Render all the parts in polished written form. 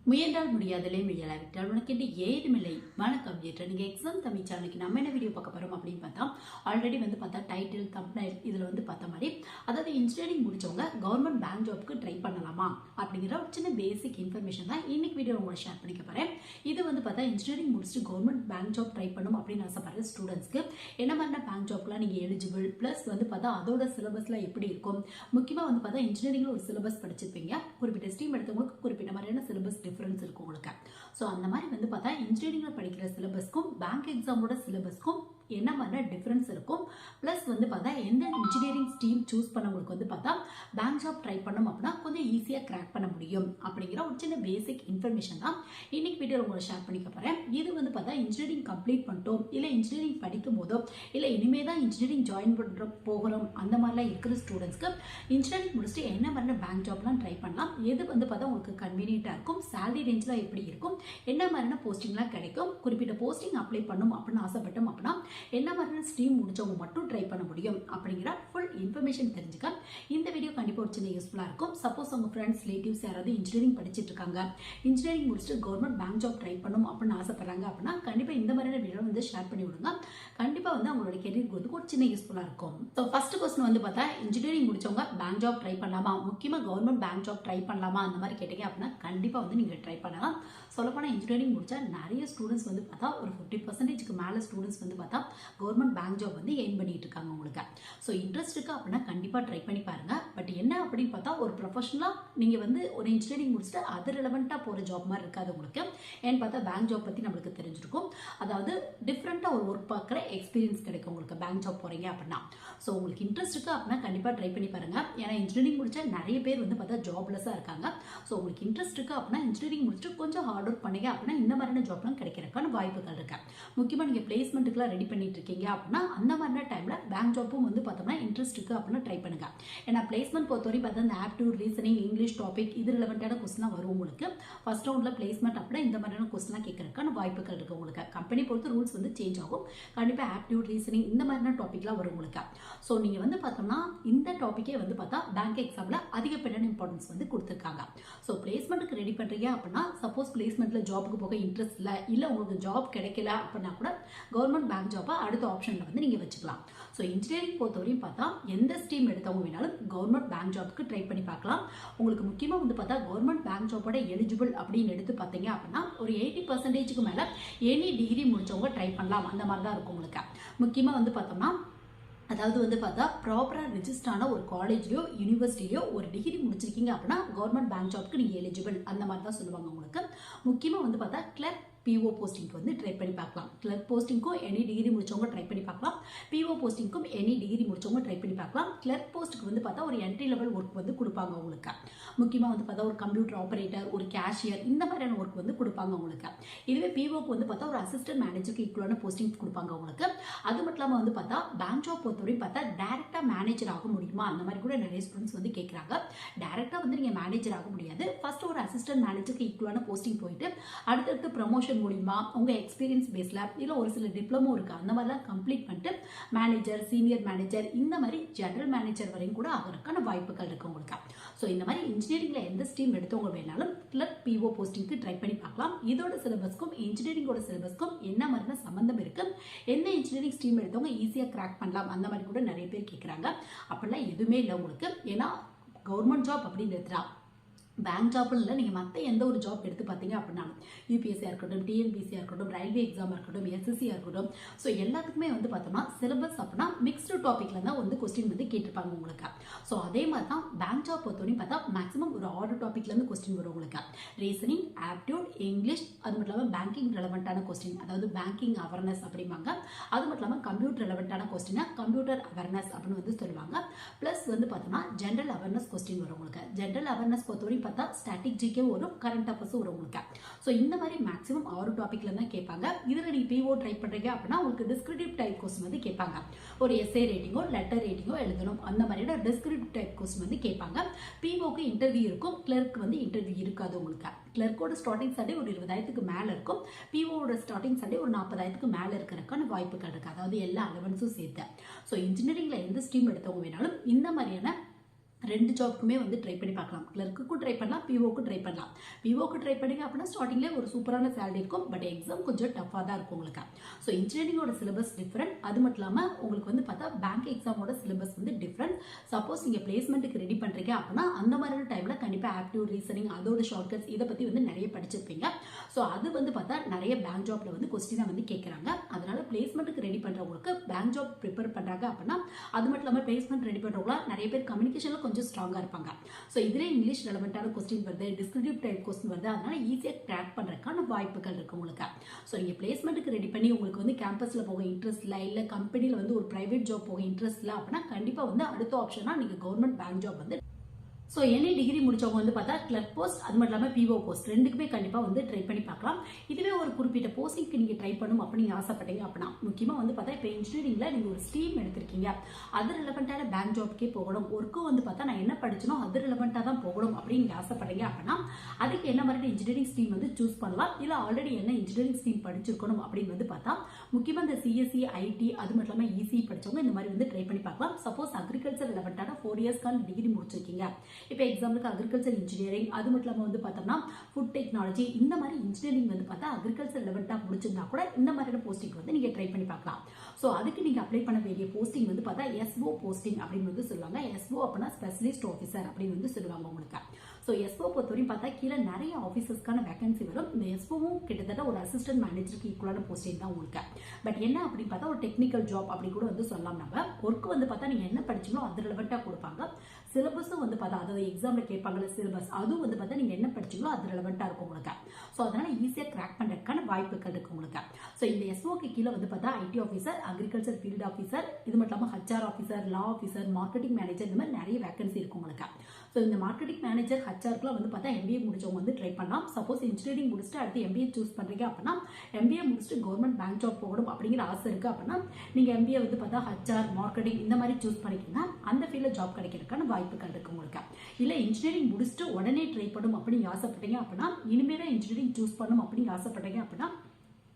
முயன்றால் முடியாதலே முயலாவிட்டால் உனக்கு என்று ஏதுமில்லை. வணக்கம் ஏற்ற நீங்கள் எக்ஸாம் தமிழ் சேனலுக்கு நம்ம என்ன வீடியோ பார்க்க போகிறோம் அப்படின்னு பார்த்தா ஆல்ரெடி பார்த்தா டைட்டில் தம்ப்நெயில் இதில் பார்த்த மாதிரி, அதாவது இன்ஜினியரிங் முடிச்சவங்க கவர்மெண்ட் பேங்க் ஜாப்க்கு ட்ரை பண்ணலாமா அப்படிங்கிற ஒரு சின்ன பேசிக் இன்ஃபர்மேஷன் தான் இன்னைக்கு வீடியோ உங்களை ஷேர் பண்ணிக்க போகிறேன். இது பார்த்தா இன்ஜினியரிங் முடிச்சுட்டு கவர்மெண்ட் பேங்க் ஜாப் ட்ரை பண்ணும் அப்படின்னு ஆசைப்படுற ஸ்டூடெண்ட்ஸ்க்கு என்ன மாதிரியான பேங்க் ஜாப்லாம் நீங்கள் எலிஜிபிள், ப்ளஸ் பார்த்தா அதோட சிலபஸ்லாம் எப்படி இருக்கும், முக்கியமாக பார்த்தா இன்ஜினியரிங்கில் ஒரு சிலபஸ் படிச்சிருப்பீங்க, குறிப்பிட்ட ஸ்ட்ரீம் எடுத்தவங்களுக்கு குறிப்பிட்ட மாதிரியான சிலபஸ் டிஃபரன்ஸ் இருக்கும் உங்களுக்கு. ஸோ அந்த மாதிரி பார்த்தா இன்ஜினியரிங்ல படிக்கிற சிலபஸ்க்கும் பேங்க் எக்ஸாமோட சிலபஸ்க்கும் என்ன மாதிரி டிஃபரன்ஸ் இருக்கும், பிளஸ் பார்த்தா எந்த இன்ஜினியரிங் ஸ்ட்ரீம் சூஸ் பண்ணவங்களுக்கு பார்த்தா பேங்க் ஜாப் ட்ரை பண்ணோம் அப்படின்னா கொஞ்சம் ஈஸியாக கிராக் பண்ண முடியும் அப்படிங்கிற ஒரு சின்ன பேசிக் இன்ஃபர்மேஷன் தான் இன்னைக்கு வீடியோ உங்களை ஷேர் பண்ணிக்க போறேன். இது பார்த்தா இன்ஜினியரிங் கம்ப்ளீட் பண்ணிட்டோம், இல்லை இன்ஜினியரிங் படிக்கும் போதோ, இல்லை இனிமே தான் இன்ஜினியரிங் ஜாயின் பண்ணுற போகிறோம் அந்த மாதிரிலாம் இருக்கிற ஸ்டூடெண்ட்ஸ்க்கு இன்ஜினியரிங் முடிச்சுட்டு என்ன மாதிரி பேங்க் ஜாப்லாம் ட்ரை பண்ணலாம், எது பார்த்தா உங்களுக்கு கன்வீனியன்ட்டாக இருக்கும், சேலரி ரேஞ்சில் எப்படி இருக்கும், என்ன மாதிரியான போஸ்டிங்லாம் கிடைக்கும், குறிப்பிட்ட போஸ்டிங் அப்ளை பண்ணும் அப்படின்னு ஆசைப்பட்டோம் அப்படின்னா என்ன மாதிரியான ஸ்ட்ரீம் முடிச்சவங்க மட்டும் ட்ரை பண்ண முடியும் அப்படிங்கிற ஃபுல் இன்ஃபர்மேஷன் தெரிஞ்சுக்க இந்த வீடியோ கண்டிப்பாக ஒரு சின்ன யூஸ்ஃபுல்லாக இருக்கும். சப்போஸ் உங்கள் ஃப்ரெண்ட்ஸ் ரிலேட்டிவ்ஸ் யாராவது இன்ஜினியரிங் படிச்சுட்டு இருக்காங்க, இன்ஜினியரிங் முடிச்சுட்டு கவர்மெண்ட் பேங்க் ஜாப் ட்ரை பண்ணும் அப்படின்னு ஆசைப்படுறாங்க அப்படின்னா கண்டிப்பாக இந்த மாதிரியான வீடியோ ஷேர் பண்ணி விடுங்க. கண்டிப்பாக அவங்களோட கெரியர் growth ஒரு சின்ன யூஸ்ஃபுல்லாக இருக்கும். ஸோ ஃபர்ஸ்ட் கொஸ்டின் பார்த்தா இன்ஜினியரிங் முடிச்சவங்க பேங்க் ஜாப் ட்ரை பண்ணலாமா, முக்கியமாக கவர்மெண்ட் பேங்க் ஜாப் ட்ரை பண்ணலாமா அந்த மாதிரி கேட்டீங்க அப்படின்னா கண்டிப்பாக நீங்கள் ட்ரை பண்ணலாம். சொல்லப்போனால் இன்ஜினியரிங் முடிச்சா நிறைய ஸ்டூடெண்ட்ஸ் பார்த்தா ஒரு 50%க்கு மேலே ஸ்டூடெண்ட்ஸ் பார்த்தா கவர்மெண்ட் பேங்க் ஜாப் எய்ம் பண்ணிட்டு இருக்காங்க உங்களுக்கு. ஸோ இன்ட்ரெஸ்ட் இருக்கு அப்படின்னா கண்டிப்பாக ட்ரை பண்ணி பாருங்க. பட் என்ன அப்படின்னு பார்த்தா ஒரு ப்ரொஃபஷனலாக நீங்கள் ஒரு இன்ஜினியரிங் முடிச்சுட்டு அது ரிலவெண்ட்டாக போகிற ஜாப் மாதிரி இருக்காது உங்களுக்கு. ஏன்னு பார்த்தா பேங்க் ஜாப் பற்றி நம்மளுக்கு தெரிஞ்சிருக்கும், அதாவது டிஃப்ரெண்ட்டாக ஒரு ஒர்க் பார்க்குற எக்ஸ்பீரியன்ஸ் கிடைக்கும் உங்களுக்கு பேங்க் ஜாப் போகிறீங்க அப்படின்னா. ஸோ உங்களுக்கு இன்ட்ரெஸ்ட் இருக்கு அப்படின்னா கண்டிப்பாக ட்ரை பண்ணி பாருங்க. ஏன்னா இன்ஜினியரிங் முடிச்சா நிறைய பேர் பார்த்தா ஜாப்லெஸ்ஸாக இருக்காங்க. ஸோ உங்களுக்கு இன்ட்ரெஸ்ட் இருக்கு அப்படின்னா இன்ஜினியரிங் முடிச்சுட்டு கொஞ்சம் ஹார்ட் ஒர்க் பண்ணீங்க அப்படின்னா இந்த மாதிரியான ஜாப்லாம் கிடைக்கிறதுக்கான வாய்ப்புகள் இருக்கு. முக்கியமாக நீங்கள் பிளேஸ்மெண்ட்டுக்குலாம் ரெடி பண்ணிட்டு இருக்கீங்க அப்படின்னா அந்த மாதிரியான டைமில் பேங்க் ஜாப்பும் பார்த்தோம்னா இன்ட்ரெஸ்ட் இருக்கு அப்படின்னா ட்ரை பண்ணுங்க. ஏன்னா பிளேஸ்மெண்ட் பொறுத்தவரை பார்த்தா இந்த ஆப்டிடியூட், ரீசனிங், இங்கிலீஷ் டாபிக் இது ரிலவெண்ட்டான கொஸ்டின் வரும் உங்களுக்கு. ஃபர்ஸ்ட் ரவுண்டில் பிளேஸ்மெண்ட் அப்படின்னா இந்த மாதிரியான கொஸ்டின்லாம் கேட்கறதுக்கான வாய்ப்புகள் இருக்கு உங்களுக்கு. கம்பெனி பொறுத்து ரூல்ஸ் சேஞ்ச் ஆகும். கண்டிப்பாக ஆப்டிடியூட், ரீசனிங் இந்த மாதிரியான டாபிக்லாம் வரும் உங்களுக்கு. ஸோ நீங்கள் பார்த்தோம்னா இந்த டாப்பிக்கே பார்த்தா பேங்க் எக்ஸாமில் அதிகப்படியான இம்பார்ட்டன்ஸ் கொடுத்துருக்காங்க. ஸோ பிளேஸ்மெண்ட்டுக்கு ரெடி பண்ணுறீங்க அப்படின்னா சப்போஸ் பிளேஸ்மெண்ட்ல ஜாபுக்கு போக இன்ட்ரெஸ்ட் இல்லை உங்களுக்கு ஜாப் கிடைக்கல அப்படின்னா கூட கவர்மெண்ட் பேங்க் ஜாப்பை அடுத்த ஆப்ஷனில் நீங்கள் வச்சுக்கலாம். ஸோ இன்ஜினியரிங் பொறுத்தவரையும் பார்த்தா எந்த ஸ்ட்ரீம் எடுத்தவங்க வேணாலும் கவர்மெண்ட் பேங்க் ஜாப்க்கு ட்ரை பண்ணி பார்க்கலாம். உங்களுக்கு முக்கியமாக பார்த்தா கவர்மெண்ட் பேங்க் ஜாப்போட எலிஜிபிள் அப்படின்னு எடுத்து பார்த்தீங்க அப்படின்னா ஒரு 80%க்கு மேலே எனி டிகிரி முடிச்சவங்க ட்ரை பண்ணலாம் அந்த மாதிரி தான் இருக்கும் உங்களுக்கு. முக்கியமாக பார்த்தோம்னா அதாவது பார்த்தா ப்ராப்பராக ரெஜிஸ்டரான ஒரு காலேஜ்லையோ யூனிவர்சிட்டிலையோ ஒரு டிகிரி முடிச்சிருக்கீங்க அப்படின்னா கவர்மெண்ட் பேங்க் ஜாப்க்கு நீங்கள் எலிஜிபிள் அந்த மாதிரி தான் சொல்லுவாங்க உங்களுக்கு. முக்கியமாக பார்த்தா கிளர்க் பிஓ போஸ்டிங்க்கு ட்ரை பண்ணி பார்க்கலாம். கிளர்க் போஸ்டிங்க்கும் எனி டிகிரி முடிச்சவங்க ட்ரை பண்ணி பார்க்கலாம். பிஓ போஸ்டிங்க்கும் எனி டிகிரி முடிச்சவங்க ட்ரை பண்ணி பார்க்கலாம். கிளர்க் போஸ்ட்டுக்கு பார்த்தா ஒரு என்ட்ரி லெவல் ஒர்க் கொடுப்பாங்க உங்களுக்கு. முக்கியமாக பார்த்தா ஒரு கம்ப்யூட்டர் ஆபரேட்டர், ஒரு கேஷியர் இந்த மாதிரியான ஒர்க் கொடுப்பாங்க உங்களுக்கு. இதுவே பிஓக்கு பார்த்தா ஒரு அசிஸ்டன்ட் மேனேஜருக்கு ஈக்குவலான போஸ்டிங் கொடுப்பாங்க உங்களுக்கு. அது மட்டும் இல்லாமல் பார்த்தா பேங்க் ஜாப் பொறுத்தவரை பார்த்தா டைரக்டா மேனேஜர் ஆக முடியுமா அந்த மாதிரி கூட நிறைய ஸ்டூடெண்ட்ஸ் கேட்குறாங்க. டைரக்டா நீங்க மேனேஜர் ஆக முடியாது. ஃபர்ஸ்ட் ஒரு அசிஸ்டன்ட் மேனேஜருக்கு ஈக்குவலான போஸ்டிங் போயிட்டு அடுத்தடுத்து ப்ரமோஷன் மூலியமா உங்க எக்ஸ்பீரியன்ஸ் பேஸ்ல இல்ல ஒரு சில டிப்ளமோ இருக்கு அந்த மாதிரிலாம் கம்ப்ளீட் பண்ணிட்டு மேனேஜர், சீனியர் மேனேஜர் இந்த மாதிரி ஜெனரல் மேனேஜர் வரையும் கூட ஆகிறதுக்கான வாய்ப்புகள் இருக்கு உங்களுக்கு. ஸோ இந்த மாதிரி இன்ஜினியரிங்ல எந்த ஸ்ட்ரீம் எடுத்தவங்க வேணாலும் கிளர்க் பிஓ போஸ்டிங்க்கு ட்ரை பண்ணி பார்க்கலாம். இதோட சிலபஸ்க்கும் இன்ஜினியரிங்கோட சிலபஸ்க்கும் என்ன மாதிரியான சம்பந்தம் இருக்கு, எந்த இன்ஜினியரிங் ஸ்ட்ரீம் எடுத்தவங்க ஈஸியாக கிராக் பண்ணலாம் அந்த மாதிரி கூட நிறைய பேர் கேட்குறாங்க. அப்படிலாம் எதுவுமே இல்லை உங்களுக்கு. ஏன்னா கவர்மெண்ட் ஜாப் அப்படின்னு எடுத்துட்டா பேங்க் ஜாப்னு இல்லை, நீங்கள் மற்ற எந்த ஒரு ஜாப் எடுத்து பார்த்தீங்க அப்படின்னாலும் யூபிஎஸ்சியாக இருக்கட்டும், டிஎன்பிசியாக இருக்கட்டும், ரயில்வே எக்ஸாமாக இருக்கட்டும், எஸ்எஸ்சியாக இருக்கட்டும், ஸோ எல்லாத்துக்குமே பார்த்தோம்னா சிலபஸ் அப்படின்னா மிக்ஸ்டு டாப்பிக்கில் தான் கொஸ்டின் கேட்டிருப்பாங்க உங்களுக்கு. ஸோ அதே மாதிரி தான் பேங்க் ஜாப் பொறுத்தவரையும் பார்த்தா மேக்ஸிமம் ஒரு 6 டாப்பிக்லேருந்து கொஸ்டின் வரும் உங்களுக்கு. ரீசனிங், ஆப்டிடியூட், இங்கிலீஷ், அது மட்டும் இல்லாமல் பேங்கிங் ரெலவெண்ட்டான கொஸ்டின், அதாவது பேங்கிங் அவேர்னஸ் அப்படிம்பாங்க. அது மட்டும் இல்லாமல் கம்ப்யூட்டர் ரெலவெண்ட்டான கொஸ்டினை கம்ப்யூட்டர் அவேர்னஸ் அப்படின்னு சொல்லுவாங்க. ப்ளஸ் பார்த்தோம்னா ஜென்ரல் அவேர்னஸ் கொஸ்டின் வரும் உங்களுக்கு. ஜென்ரல் அவேர்னஸ் பொறுத்தவரையும் பார்த்தா ஸ்டாட்டிக் ஜிகே வரும், கரண்ட் அஃபேர்ஸ் வரும் உங்களுக்கு. ஸோ இந்த மாதிரி மேக்ஸிமம் 6 டாபிக்ல தான் கேட்பாங்க. இதில் நீங்க பிஓ ட்ரை பண்றீங்க அப்படின்னா உங்களுக்கு டிஸ்கிரிப்டிவ் டைப் கொஸ்டின் கேட்பாங்க. ஒரு எஸ்ஏ ரேட்டிங்கோ லெட்டர் ரேட்டிங்கோ எழுதணும் அந்த மாதிரியான டிஸ்கிரிப்டிவ் டைப் கொஸ்டின் கேட்பாங்க. பிஓக்கு இன்டர்வியூ இருக்கும், கிளர்க் இன்டர்வியூ இருக்காது உங்களுக்கு. கிளர்க்கோட ஸ்டார்டிங் சண்டே ஒரு 20,000க்கு மேலே இருக்கும். பிஓட ஸ்டார்டிங் சண்டே ஒரு 40,000க்கு மேலே இருக்கிறதுக்கான வாய்ப்புகள் இருக்கு, அதாவது எல்லா அலவன்ஸும் சேர்த்து. ஸோ இன்ஜினியரிங்ல எந்த ஸ்ட்ரீம் எடுத்தவங்க வேணாலும் இந்த மாதிரியான ரெண்டு ஜாப்க்குமே வந்து ட்ரை பண்ணி பார்க்கலாம். கிளர்க்குக்கும் ட்ரை பண்ணலாம், பிஓக்கும் ட்ரை பண்ணலாம். பிஓக்கு ட்ரை பண்ணிங்க அப்படின்னா ஸ்டார்டிங்லேயே ஒரு சூப்பரான சேலரி இருக்கும். பட் எக்ஸாம் கொஞ்சம் டஃபாக தான் இருக்கும் உங்களுக்கு. ஸோ இன்ஜினியரிங்கோட சிலபஸ் டிஃப்ரெண்ட். அது மட்டும் இல்லாமல் உங்களுக்கு வந்து பார்த்தா பேங்க் எக்ஸாமோட சிலபஸ் வந்து டிஃப்ரெண்ட். சப்போஸ் நீங்கள் பிளேஸ்மெண்ட்டுக்கு ரெடி பண்ணுறீங்க அப்படின்னா அந்த மாதிரியான டைமில் கண்டிப்பாக ஆப்டிவ் ரீசனிங் அதோட ஷார்ட்கட்ஸ் இதை பற்றி வந்து நிறைய படிச்சிருப்பீங்க. ஸோ அது வந்து பார்த்தா நிறைய பேங்க் ஜாப்ல வந்து கொஸ்டினாக வந்து கேட்குறாங்க. அதனால பிளேஸ்மெண்ட்டுக்கு ரெடி பண்ணுறவங்களுக்கு பேங்க் ஜாப் ப்ரிப்பேர் பண்ணுறாங்க அப்படின்னா அது மட்டும் இல்லாமல் பிளேஸ்மெண்ட் ரெடி பண்ணுறவங்களா நிறைய பேர் கம்யூனிகேஷனில் கொஞ்சம் ஸ்ட்ராங்காக இருப்பாங்க. ஸோ இதிலே இங்கிலீஷ் ரெலவெண்ட்டான கொஸ்டின் வருது, டிஸ்கிரிப்டிவ் டைப் கொஸ்டின் வருது. அதனால ஈஸியாக கிராக் பண்ணுறதுக்கான வாய்ப்புகள் இருக்கு உங்களுக்கு. ஸோ நீங்கள் பிளேஸ்மெண்ட்டுக்கு ரெடி பண்ணி உங்களுக்கு வந்து கேம்பஸில் போக இன்ட்ரெஸ்ட் இல்லை கம்பெனியில் வந்து ஒரு பிரைவேட் ஜாப் போக இன்ட்ரெஸ்ட் இல்லை அப்படின்னா கண்டிப்பாக வந்து அடுத்த ஆப்ஷனாக நீங்கள் கவர்மெண்ட் பேங்க் ஜாப் வந்து ஸோ எனி டிகிரி முடிச்சவங்க வந்து பார்த்தா கிளர்க் போஸ்ட் அது மட்டும் இல்லாமல் பிஓ போஸ்ட் ரெண்டுக்குமே கண்டிப்பாக வந்து ட்ரை பண்ணி பார்க்கலாம். இதுவே ஒரு குறிப்பிட்ட போஸ்டிங்க்கு நீங்கள் ட்ரை பண்ணணும் அப்படின்னு ஆசைப்பட்டீங்க அப்படின்னா முக்கியமாக வந்து பார்த்தா இப்போ இன்ஜினியரிங்கில் நீங்கள் ஒரு ஸ்ட்ரீம் எடுத்திருக்கீங்க, அது ரிலவெண்ட்டான பேங்க் ஜாப்க்கே போகணும், ஒர்க்கும் வந்து பார்த்தா நான் என்ன படிச்சனோ அது ரிலவெண்ட்டாக தான் போகணும் அப்படின்னு ஆசைப்பட்டீங்க அப்படின்னா அதுக்கு என்ன மாதிரி இன்ஜினியரிங் ஸ்ட்ரீம் வந்து சூஸ் பண்ணலாம். இல்லை ஆல்ரெடி என்ன இன்ஜினியரிங் ஸ்ட்ரீம் படிச்சிருக்கணும் அப்படின்னு வந்து பார்த்தா முக்கியமாக இந்த சிஎஸ்சி ஐடி அது மட்டும் இல்லாமல் இசி படிச்சவங்க இந்த மாதிரி வந்து ட்ரை பண்ணி பார்க்கலாம். சப்போஸ் அக்ரிகல்ச்சர் ரிலவெண்ட்டான 4 இயர்ஸ்க்கான டிகிரி முடிச்சிருக்கீங்க, இப்போ எக்ஸாம்பிளுக்கு அக்ரிகல்ச்சர் இன்ஜினியரிங் அது மட்டும் இல்லாமல் வந்து பார்த்தோம்னா ஃபுட் டெக்னாலஜி இந்த மாதிரி இன்ஜினியரிங் வந்து பார்த்தா அக்ரிகல்ச்சர் லெவல்ட்டாக முடிச்சிருந்தா கூட இந்த மாதிரியான போஸ்டிங் வந்து நீங்கள் ட்ரை பண்ணி பார்க்கலாம். ஸோ அதுக்கு நீங்கள் அப்ளை பண்ண வேண்டிய போஸ்டிங் வந்து பார்த்தா எஸ்ஓ போஸ்டிங் அப்படின்னு வந்து சொல்லுவாங்க. எஸ்ஓ அப்படின்னா ஸ்பெஷலிஸ்ட் ஆஃபீஸர் அப்படின்னு வந்து சொல்லுவாங்க உங்களுக்கு. ஸோ எஸ்ஓ பொறுத்தவரையும் பார்த்தா கீழே நிறைய ஆஃபீஸர்ஸ்க்கான வேகன்சி வரும். இந்த எஸ்ஓவும் கிட்டத்தட்ட ஒரு அசிஸ்டன்ட் மேனேஜருக்கு ஈக்குவலான போஸ்டிங் தான் உங்களுக்கு. பட் என்ன அப்படின்னு பார்த்தா ஒரு டெக்னிக்கல் ஜாப் அப்படி கூட வந்து சொல்லலாம். நம்ம ஒர்க் வந்து பார்த்தா நீங்கள் என்ன படிச்சீங்களோ அது ரிலவெண்ட்டாக கொடுப்பாங்க. சிலபஸும் வந்து பார்த்தா அதாவது எக்ஸாமில் கேட்பாங்கல்ல சிலபஸ் அதுவும் வந்து பார்த்தா நீங்கள் என்ன படிச்சீங்களோ அது ரிலவெண்ட்டாக இருக்கும் உங்களுக்கு. ஸோ அதனால ஈஸியாக கிராக் பண்ணுறதுக்கான வாய்ப்புகள் இருக்கு உங்களுக்கு. ஸோ இந்த எஸ்ஓக்கு கீழே வந்து பார்த்தா ID officer, agriculture field officer, இது மட்டும் இல்லாமல் ஹச்ஆர் ஆஃபீஸர், லா ஆஃபீஸர், மார்க்கெட்டிங் மேனேஜர் இந்த மாதிரி நிறைய வேகன்சி இருக்கும் உங்களுக்கு. ஸோ இந்த மார்க்கெட்டிங் மேனேஜர் ஹச்ஆர்க்குலாம் வந்து பார்த்தா எம்பிஏ முடிச்சவங்க வந்து ட்ரை பண்ணலாம். சப்போஸ் இன்ஜினியரிங் முடிச்சுட்டு அடுத்து எம்பிஏ சூஸ் பண்ணுறீங்க அப்படின்னா எம்பிஏ முடிச்சுட்டு கவர்மெண்ட் பேங்க் ஜாப் போகணும் அப்படிங்கிற ஆசை இருக்குது அப்படின்னா நீங்கள் எம்பிஏ வந்து பார்த்தா ஹச்ஆர் மார்க்கெட்டிங் இந்த மாதிரி சூஸ் பண்ணிக்கிங்க. அந்த ஃபீல்டில் ஜாப் கிடைக்கிறதுக்கான வாய்ப்புகள் இருக்கு உங்களுக்கு. இல்லை இன்ஜினியரிங் முடிச்சுட்டு உடனே ட்ரை பண்ணணும் அப்படின்னு ஆசைப்பட்டீங்க அப்படின்னா இனிமேல் இன்ஜினியரிங் சூஸ் பண்ணணும் அப்படின்னு ஆசைப்பட்டீங்க அப்படின்னா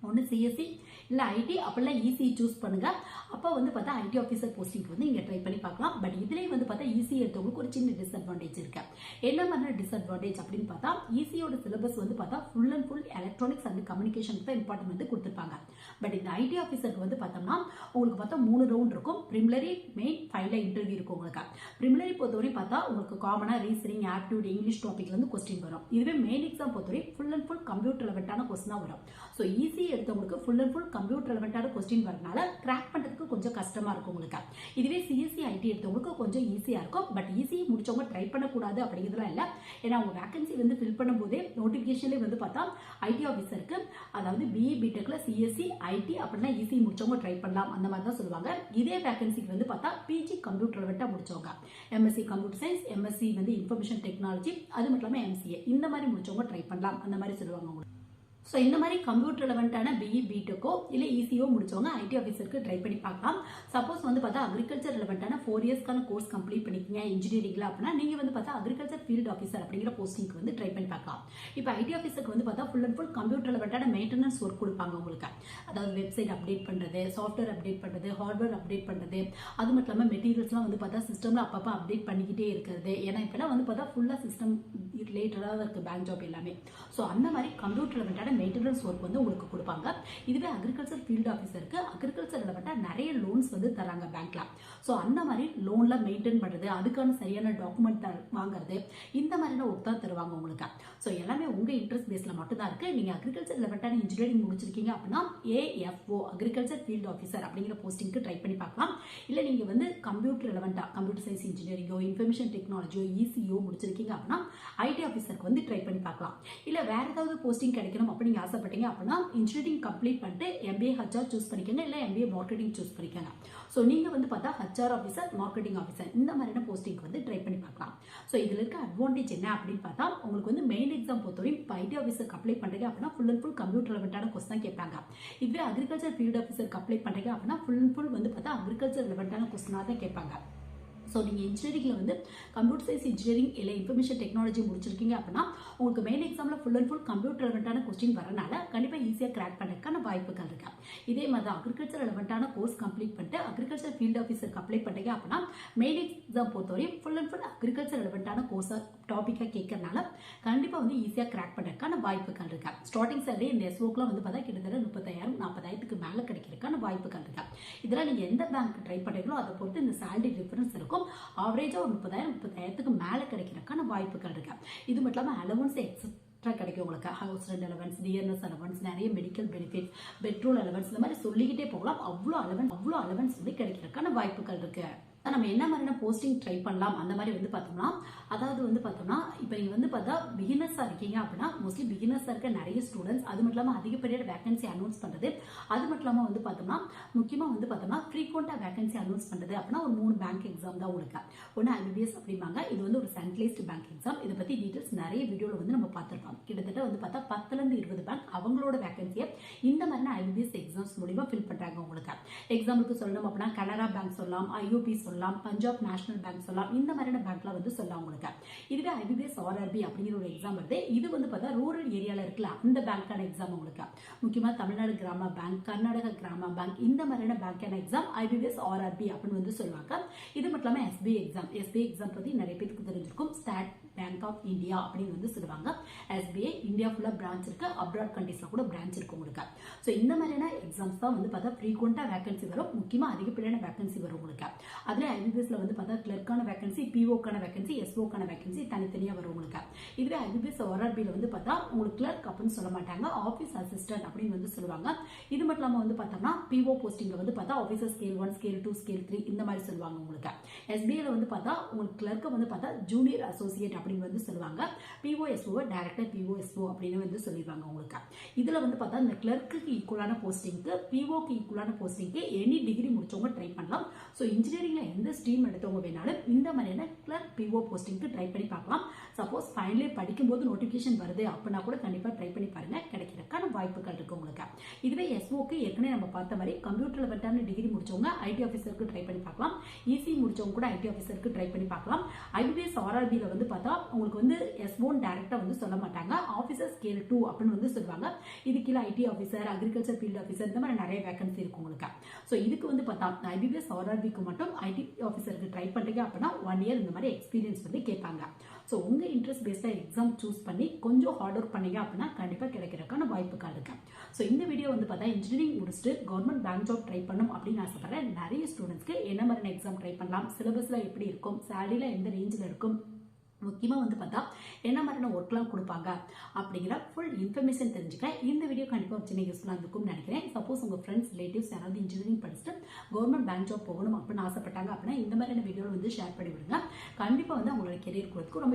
ஒன்று சிஎஸ்சி இல்லை ஐடி அப்படிலாம் ஈஸி சூஸ் பண்ணுங்க. அப்போ வந்து பார்த்தா ஐடி ஆஃபீஸர் போஸ்டிங்க்கு வந்து நீங்கள் ட்ரை பண்ணி பார்க்கலாம். பட் இதுலேயே வந்து பார்த்தா ஈஸி எடுத்தவங்களுக்கு ஒரு சின்ன டிஸ்அட்வான்டேஜ் இருக்கு. என்ன மாதிரி டிஸ்அட்வான்டேஜ் அப்படின்னு பார்த்தா ஈஸியோட சிலபஸ் வந்து பார்த்தா full and full electronics and communication தான் இம்பார்ட்டன்ட் வந்து கொடுத்துருப்பாங்க. பட் இந்த ஐடி ஆஃபீஸருக்கு வந்து பார்த்தோம்னா உங்களுக்கு பார்த்தா 3 ரவுண்ட் இருக்கும். ப்ரிமிலரி, மெயின், ஃபைனல் இன்டர்வியூ இருக்கும் உங்களுக்கு. ப்ரிமிலரி பொறுத்தவரை பார்த்தா உங்களுக்கு காமனாக ரீசனிங், ஆப்டிடியூட், இங்கிலீஷ் டாபிக்ல இருந்து கொஸ்டின் வரும். இதுவே மெயின் எக்ஸாம் பொறுத்தவரை ஃபுல் அண்ட் ஃபுல் கம்ப்யூட்டர் ரிலவெண்ட்டான கொஸ்டினாக வரும். ஸோ ஈஸி எடுத்தவங்களுக்கு ஃபுல் அண்ட் ஃபுல் கம்ப்யூட்டர் ரிலவெண்ட்டான கொஸ்டின் வரனால கிராக் பண்ணுறதுக்கு கொஞ்சம் கஷ்டமா இருக்கும் உங்களுக்கு. இதுவே சிஎஸ்சி ஐடி எடுத்தவங்களுக்கு கொஞ்சம் ஈஸியாக இருக்கும். பட் ஈஸி முடிச்சவங்க ட்ரை பண்ணக்கூடாது அப்படிங்கிறதுலாம் இல்லை. ஏன்னா அவங்க வேகன்சி வந்து ஃபில் பண்ணும்போதே நோட்டிஃபிகேஷன்லேயே வந்து பார்த்தா ஐடி ஆஃபீஸருக்கு அதாவது பிஇ பிடெக்ல சிஎஸ்சி ஐடி அப்படின்னா ஈஸி முடிச்சவங்க ட்ரை பண்ணலாம் அந்த மாதிரி தான் சொல்லுவாங்க. இதே வேகன்சிக்கு வந்து பார்த்தா பிஜி கம்ப்யூட்டர் ரிலவெண்ட்டாக முடிச்சவங்க எம்எஸ்சி கம்ப்யூட்டர் சயின்ஸ், எம்எஸ்சி வந்து இன்ஃபர்மேஷன் டெக்னாலஜி அது மட்டும் இல்லாமல் எம்சிஏ இந்த மாதிரி முடிச்சவங்க ட்ரை பண்ணலாம் அந்த மாதிரி சொல்லுவாங்க உங்களுக்கு. ஸோ இந்த மாதிரி கம்ப்யூட்டர் ரிலவெண்ட்டான பிஇ பிடெக்கோ இல்லை ஈஸியோ முடிச்சவங்க ஐடி ஆஃபீஸருக்கு ட்ரை பண்ணி பார்க்கலாம். சப்போஸ் வந்து பார்த்தா அக்ரிகல்ச்சர் ரிலவெண்ட்டான 4 இயர்ஸ்க்கான கோர்ஸ் கம்ப்ளீட் பண்ணிக்கிங்க இன்ஜினியரிங்ல அப்படின்னா நீங்கள் வந்து பார்த்தா அக்ரிகல்ச்சர் ஃபீல்டு ஆஃபீஸர் அப்படிங்கிற போஸ்டிங்க்கு வந்து ட்ரை பண்ணி பார்க்கலாம். இப்போ ஐடி ஆஃபீஸருக்கு வந்து பார்த்தா ஃபுல் அண்ட் ஃபுல் கம்ப்யூட்டர் ரிலவெண்ட்டான மெயின்டெனன்ஸ் ஒர்க் கொடுப்பாங்க உங்களுக்கு. அதாவது வெப்சைட் அப்டேட் பண்ணுறது, சாஃப்ட்வேர் அப்டேட் பண்ணுறது, ஹார்ட்வேர் அப்டேட் பண்ணுறது, அது மட்டும் இல்லாமல் மெட்டீரியல்ஸ்லாம் வந்து பார்த்தா சிஸ்டமில் அப்பப்போ அப்டேட் பண்ணிக்கிட்டே இருக்கிறது. ஏன்னா இப்போலாம் வந்து பார்த்தா ஃபுல்லாக சிஸ்டம் ரிலேட்டடாக இருக்குது பேங்க் ஜாப் எல்லாமே. ஸோ அந்த மாதிரி கம்ப்யூட்டர் ரிலவெண்ட்டான மெயின்டெனன்ஸ் ஒர்க் வந்து உங்களுக்கு கொடுப்பாங்க. இதுவே அக்ரிகல்ச்சர் ஃபீல்டு ஆஃபீஸருக்கு அக்ரிகல்ச்சர் ரிலவெண்ட்டாக நிறைய லோன்ஸ் வந்து தராங்க பேங்க்ல. ஸோ அந்த மாதிரி லோன்ல மெயின்டைன் பண்ணுறது, அதுக்கான சரியான டாக்குமெண்ட் வாங்குறது இந்த மாதிரியான ஒர்க் தான் தருவாங்க உங்களுக்கு. ஸோ எல்லாமே உங்கள் இன்ட்ரெஸ்ட் பேஸில் மட்டும்தான் இருக்குது. நீங்கள் அக்ரிகல்ச்சர் ரிலவெண்ட்டான இன்ஜினியரிங் முடிச்சிருக்கீங்க அப்படின்னா ஏஎஃப்ஓ அக்ரிகல்ச்சர் ஃபீல்டு ஆஃபீஸர் அப்படிங்கிற போஸ்டிங்க்கு ட்ரை பண்ணி பார்க்கலாம். இல்லை நீங்கள் வந்து கம்ப்யூட்டர் ரிலவெண்ட்டாக கம்ப்யூட்டர் சயின்ஸ் இன்ஜினியரிங்கோ இன்ஃபர்மேஷன் டெக்னாலஜியோ இசியோ முடிச்சிருக்கீங்க அப்படின்னா ஐடி ஆஃபீஸருக்கு வந்து ட்ரை பண்ணி பார்க்கலாம். இல்லை வேற ஏதாவது போஸ்டிங் கிடைக்கணும் அப்படின்னு ஆசைப்பட்டீங்க அப்படின்னா இன்ஜினியரிங் கம்ப்ளீட் பண்ணிட்டு எம்பிஏ ஹச்ஆர் சூஸ் பண்ணிக்கோங்க, இல்லை எம்பிஏ மார்க்கெட்டிங் சூஸ் பண்ணிக்கோங்க. ஸோ நீங்கள் வந்து பார்த்தா ஹச்ஆர் ஆஃபீஸர், மார்க்கெட்டிங் ஆஃபீஸர் இந்த மாதிரியான போஸ்டிங் வந்து ட்ரை பண்ணி பார்க்கலாம். ஸோ இதில் இருக்க அட்வான்டேஜ் என்ன அப்படின்னு பார்த்தா உங்களுக்கு வந்து மெயின் எக்ஸாம் பொறுத்தவரை இப்போ ஐடி ஆஃபீஸருக்கு அப்ளை பண்ணுறீங்க அப்படின்னா ஃபுல் அண்ட் ஃபுல் கம்ப்யூட்டர் ரிலவெண்ட்டான கொஸ்டின் தான் கேட்பாங்க. இதுவே அக்ரிகல்ச்சர் ஃபீல்டு ஆஃபீஸருக்கு அப்ளை பண்ணுறீங்க அப்படின்னா ஃபுல் அண்ட் ஃபுல் வந்து பார்த்தா அக்ரிகல்ச்சர் ரிலவெண்ட்டான கொஸ்டினாக தான் கேட்பாங்க. ஸோ நீங்கள் இன்ஜினியரிங்கில் வந்து கம்ப்யூட்டர் சயின்ஸ் இன்ஜினியரிங் இல்லை இன்ஃபர்மேஷன் டெக்னாலஜி முடிச்சிருக்கீங்க அப்படின்னா உங்களுக்கு மெயின் எக்ஸாமில் ஃபுல் அண்ட் ஃபுல் கம்ப்யூட்டர் ரெலவெண்ட்டான கொஸ்டின் வரனால கண்டிப்பாக ஈஸியாக கிராக் பண்ணுறதுக்கான வாய்ப்புகள் இருக்கு. இதே மாதிரி அக்ரிகல்ச்சர் ரெலவெண்ட்டான கோர்ஸ் கம்ப்ளீட் பண்ணிட்டு அக்ரிகல்ச்சர் ஃபீல்ட் ஆஃபீஸருக்கு அப்ளை பண்ணுறீங்க அப்படின்னா மெயின் எக்ஸாம் பொறுத்தவரையும் ஃபுல் அண்ட் ஃபுல் அக்ரிகல்ச்சர் ரெலவெண்ட்டான கோர்ஸை டாப்பிக்காக கேட்கறதுனால கண்டிப்பாக வந்து ஈஸியாக கிராக் பண்ணுறதுக்கான வாய்ப்புகள் இருக்கு. ஸ்டார்டிங் சேலரி இந்த எஸ்ஓக்கெலாம் வந்து பார்த்தா கிட்டத்தட்ட 30,000 40,000க்கு மேலே கிடைக்கிறதுக்கான வாய்ப்புகள் இருக்கு. இதெல்லாம் நீங்கள் எந்த பேங்க் ட்ரை பண்ணுறீங்களோ அதை பொறுத்து இந்த சேலரி டிஃபரன்ஸ் இருக்கும். ஆவரேஜா ஒரு 30,000 மேல கிடைக்கிறதுக்கான வாய்ப்புகள் இருக்கு. இது மட்டும் இல்லாம அலவன்ஸ் எக்ஸ்ட்ரா கிடைக்கும் உங்களுக்கு. House rent allowance, DNS allowance, நிறைய மெடிக்கல் பெனிஃபிட், பெட்ரோல் அலவன்ஸ், இந்த மாதிரி சொல்லிக்கிட்டே போகலாம். அவ்வளோ அலவன்ஸ் வந்து கிடைக்கிறதுக்கான வாய்ப்புகள் இருக்கு. நம்ம என்ன மாதிரியான போஸ்டிங் ட்ரை பண்ணலாம் அந்த மாதிரி வந்து பார்த்தோம்னா, அதாவது வந்து பார்த்தோம்னா இப்போ நீங்கள் வந்து பார்த்தா பிகினர்ஸாக இருக்கீங்க அப்படின்னா மோஸ்ட்லி பிகினர்ஸாக இருக்க நிறைய ஸ்டூடெண்ட்ஸ், அது மட்டும் இல்லாமல் அதிகப்படியான வேகன்சி அனௌன்ஸ் பண்ணுறது, அது மட்டும் இல்லாமல் வந்து பார்த்தோம்னா முக்கியமாக வந்து பார்த்தோம்னா ஃப்ரீக்வெண்ட்டாக வேகன்சி அனௌன்ஸ் பண்ணுறது அப்படின்னா ஒரு 3 பேங்க் எக்ஸாம் தான் உங்களுக்கு. ஒன்று ஐபிபிஎஸ் அப்படிம்பாங்க. இது வந்து ஒரு சென்ட்ரலைஸ்டு பேங்க் எக்ஸாம். இதை பற்றி டீட்டெயில்ஸ் நிறைய வீடியோவில் வந்து நம்ம பார்த்துருப்போம். கிட்டத்தட்ட வந்து பார்த்தா 10லேருந்து 20 பேங்க் அவங்களோட வேகன்சியை இந்த மாதிரியான ஐபிபிஎஸ் எக்ஸாம்ஸ் மூலிமா ஃபில் பண்ணுறாங்க உங்களுக்கு. எக்ஸாம்பிளுக்கு சொல்லணும் அப்படின்னா கனரா பேங்க் சொல்லலாம், ஐஓபி சொல்லலாம், பஞ்சாப் நேஷனல் பேங்க் சொல்லலாம், இந்த மாதிரியான பேங்க்ல வந்து சொல்லலாம் உங்களுக்கு. இதுவே ஐபிபிஎஸ் ஆர்ஆர்பி அப்படிங்கிற ஒரு எக்ஸாம் வருது. இது வந்து பார்த்தா ரூரல் ஏரியால இருக்குல்ல அந்த பேங்க்கான எக்ஸாம் உங்களுக்கு. முக்கியமா தமிழ்நாடு கிராம பேங்க், கர்நாடகா கிராம பேங்க், இந்த மாதிரியான பேங்க்கான எக்ஸாம் ஐபிபிஎஸ் ஆர்ஆர்பி அப்படின்னு வந்து சொல்லுவாங்க. இது மட்டும் இல்லாமல் எஸ்பிஐ எக்ஸாம் பத்தி நிறைய பேருக்கு தெரிஞ்சிருக்கும். ஸ்டேட் பேங்க் ஆஃப் இந்தியா அப்படின்னு வந்து சொல்லுவாங்க. எஸ்பிஐ இந்தியா ஃபுல்லா பிரான்ச் இருக்கு, அப்ராட் கண்ட்ரீஸ்ல கூட பிரான்ச் இருக்கு உங்களுக்கு. ஸோ இந்த மாதிரியான எக்ஸாம்ஸ் தான் வந்து பார்த்தா ஃப்ரீக்வெண்டா வேகன்சி வரும். முக்கியமா அதிகப்படியான வேகன்சி வரும் உங்களுக்கு. அதுல ஐபிபிஎஸ்ல வந்து பார்த்தா கிளர்க்கான வேகன்சி, பிஓக்கான வேகன்சி, எஸ்ஓக்கான வேகன்சி தனித்தனியா வரும் உங்களுக்கு. இதுவே ஐபிபிஎஸ் ஆர்ஆர்பியில் வந்து பார்த்தா உங்களுக்கு கிளர்க் அப்படின்னு சொல்ல மாட்டாங்க, ஆஃபீஸ் அசிஸ்டன்ட் அப்படின்னு வந்து சொல்லுவாங்க. இது மட்டும் இல்லாமல் வந்து பார்த்தோம்னா பிஓ போஸ்டிங்ல வந்து பார்த்தா ஆஃபீஸர் ஸ்கேல் 1, ஸ்கேல் 2, ஸ்கேல் 3 இந்த மாதிரி சொல்லுவாங்க உங்களுக்கு. எஸ்பிஐல வந்து பார்த்தா உங்களுக்கு கிளர்க்கை வந்து பார்த்தா ஜூனியர் அசோசியேட் அப்படின்னு வந்து சொல்லுவாங்க. பிஓஎஸ்ஓ டைரக்டர் பிஓஎஸ்ஓ அப்படின்னு வந்து சொல்லிடுவாங்க உங்களுக்கு. இதுல வந்து பார்த்தா இந்த கிளர்க்கு ஈக்குவலான போஸ்டிங்க்கு, பிஓக்கு ஈக்குவலான போஸ்டிங்க்கு எனி டிகிரி முடிச்சவங்க ட்ரை பண்ணலாம். ஸோ இன்ஜினியரிங்ல எந்த ஸ்ட்ரீம் எடுத்தவங்க வேணாலும் இந்த மாதிரியான கிளர்க் பிஓ போஸ்டிங்க்கு ட்ரை பண்ணி பார்க்கலாம். சப்போஸ் ஃபைனல் இயர் படிக்கும்போது நோட்டிஃபிகேஷன் வருது அப்படின்னா கூட கண்டிப்பாக ட்ரை பண்ணி பாருங்க, கிடைக்கிறதுக்கான வாய்ப்புகள் இருக்கு உங்களுக்கு. இதுவே எஸ்ஓக்கு ஏற்கனவே நம்ம பார்த்த மாதிரி கம்ப்யூட்டர் லெவல்டான டிகிரி முடிச்சவங்க ஐடி ஆஃபீஸருக்கு ட்ரை பண்ணி பார்க்கலாம். இசி முடிச்சவங்க கூட ஐடி ஆஃபீஸருக்கு ட்ரை பண்ணி பார்க்கலாம். ஐபிபிஎஸ் ஆர்ஆர்பியில் வந்து பார்த்தா உங்களுக்கு வந்து எஸ்1 டைரக்டா வந்து சொல்ல மாட்டாங்க, ஆஃபீஸர் ஸ்கேல் 2 அப்படின்னு வந்து சொல்லுவாங்க. இது கீழே ID officer, agriculture field officer, இந்த மாதிரி நிறைய வேகன்சி இருக்கு உங்களுக்கு. ஸோ இதுக்கு வந்து பார்த்தா ஐபிபிஎஸ் ஆர்ஆர்பிக்கு மட்டும் ஐடி ஆஃபீஸருக்கு ட்ரை பண்றீங்க அப்படின்னா 1 இயர் இந்த மாதிரி எக்ஸ்பீரியன்ஸ் வந்து கேட்பாங்க. ஸோ உங்க இன்ட்ரெஸ்ட் பேஸ்டா எக்ஸாம் சூஸ் பண்ணி கொஞ்சம் ஹார்ட் ஒர்க் பண்ணீங்க அப்படின்னா கண்டிப்பாக கிடைக்கிறதுக்கான வாய்ப்புகள் இருக்கு. ஸோ இந்த வீடியோ வந்து பார்த்தா இன்ஜினியரிங் முடிச்சுட்டு கவர்மெண்ட் பேங்க் ஜாப் ட்ரை பண்ணும் அப்படின்னு ஆசைப்படுறேன் நிறைய ஸ்டூடெண்ட்ஸ்க்கு என்ன மாதிரி எக்ஸாம் ட்ரை பண்ணலாம், சிலபஸ்ல எப்படி இருக்கும், சேலரியில எந்த ரேஞ்சில் இருக்கும், முக்கியமாக வந்து பார்த்தா என்ன மாதிரியான ஒர்க்லாம் கொடுப்பாங்க அப்படிங்கிற ஃபுல் இன்ஃபர்மேஷன் தெரிஞ்சுக்க இந்த வீடியோ கண்டிப்பாக சின்ன யூஸ்ஃபுல்லாக இருக்கும்னு நினைக்கிறேன். சப்போஸ் உங்கள் ஃப்ரெண்ட்ஸ் ரிலேட்டிவ்ஸ் யாராவது இன்ஜினியரிங் படிச்சுட்டு கவர்மெண்ட் பேங்க் ஜாப் போகணும் அப்படின்னு ஆசைப்பட்டாங்க அப்படின்னா இந்த மாதிரியான வீடியோவில் வந்து ஷேர் பண்ணி விடுங்க. கண்டிப்பாக வந்து அவங்களோட கெரியர் கொடுத்து ரொம்ப